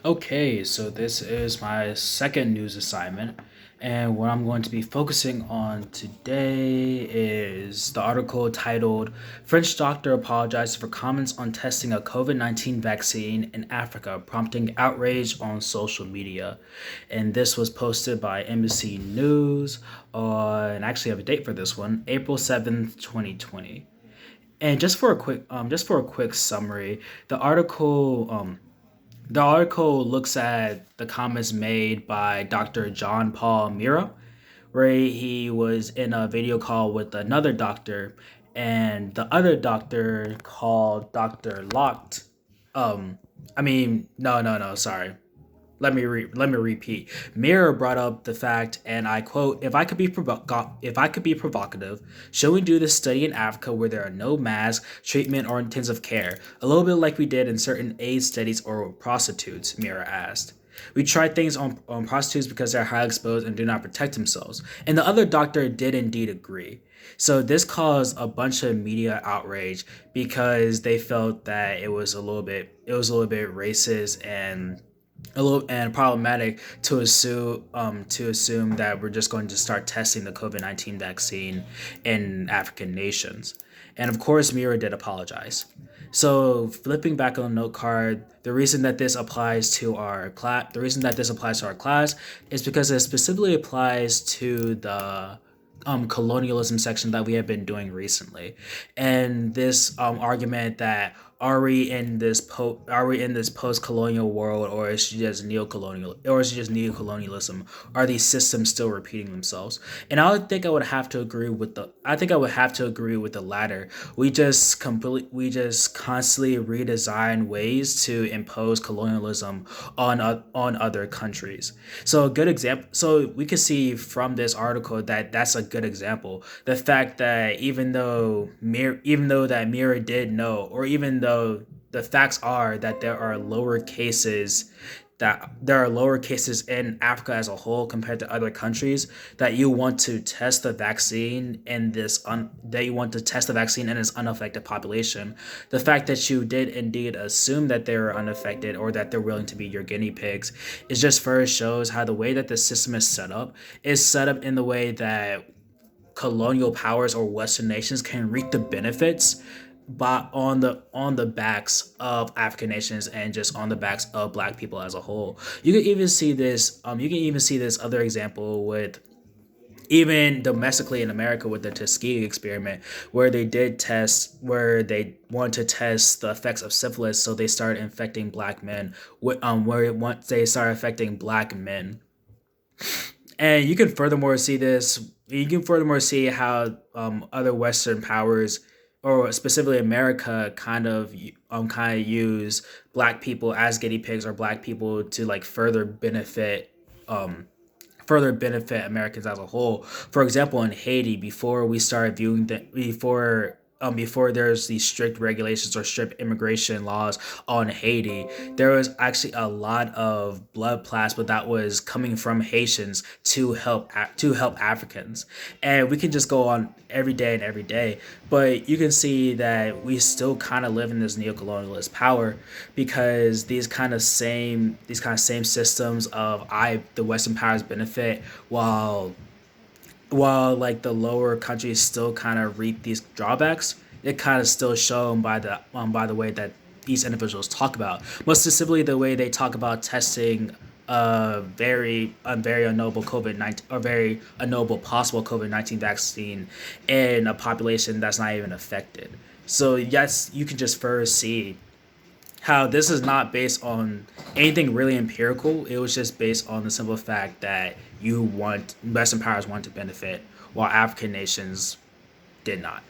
Okay, so this is my second news assignment, and what I'm going to be focusing on today is the article titled French Doctor Apologizes for Comments on Testing a COVID 19 Vaccine in Africa, Prompting Outrage on Social Media. And this was posted by Embassy News on, actually, I have a date for this one, April 7th, 2020. And just for a quick summary, the article the article looks at the comments made by Dr. John Paul Mira, where he was in a video call with another doctor, and the other doctor called Dr. Locked. Um, no, no, no, sorry. Let me repeat. Mirror brought up the fact, and I quote: If I could be provocative, should we do this study in Africa where there are no masks, treatment, or intensive care, a little bit like we did in certain AIDS studies or prostitutes?" Mirror asked. "We tried things on prostitutes because they're highly exposed and do not protect themselves." And the other doctor did indeed agree. So this caused a bunch of media outrage because they felt that it was a little bit racist and a little and problematic to assume that we're just going to start testing the COVID-19 vaccine in African nations. And of course, Mira did apologize. So flipping back on the note card, the reason that this applies to our class is because it specifically applies to the colonialism section that we have been doing recently, and this argument that are we in this post colonial world, or is it just neocolonialism? Are these systems still repeating themselves? And I think I would have to agree with the latter. We just constantly redesign ways to impose colonialism on other countries. So a good example. So we can see from this article that that's a good example. The fact that even though that Mira did know, or even though the facts are that there are lower cases in Africa as a whole compared to other countries, that you want to test the vaccine in this unaffected population. The fact that you did indeed assume that they were unaffected, or that they're willing to be your guinea pigs, is just further shows how the way that the system is set up in the way that colonial powers or Western nations can reap the benefits, but on the backs of African nations, and just on the backs of Black people as a whole. You can even see this. You can even see this other example with, even domestically in America, with the Tuskegee experiment, where they wanted to test the effects of syphilis, so they started infecting Black men. Where once they started affecting Black men, and you can furthermore see how other Western powers, or specifically America, kind of use Black people as guinea pigs, or Black people to like further benefit Americans as a whole. For example, in Haiti, before there's these strict regulations or strict immigration laws on Haiti, there was actually a lot of blood plasma that was coming from Haitians to help Africans. And we can just go on every day and every day, but you can see that we still kind of live in this neocolonialist power, because these kind of same systems of I the Western powers benefit, while like the lower countries still kind of reap these drawbacks. It kind of still shown by the way that these individuals talk about, most specifically the way they talk about testing a very unknowable COVID-19, or very unknowable possible COVID-19 vaccine in a population that's not even affected. So yes, you can just first see how this is not based on anything really empirical. It was just based on the simple fact that Western powers want to benefit, while African nations did not.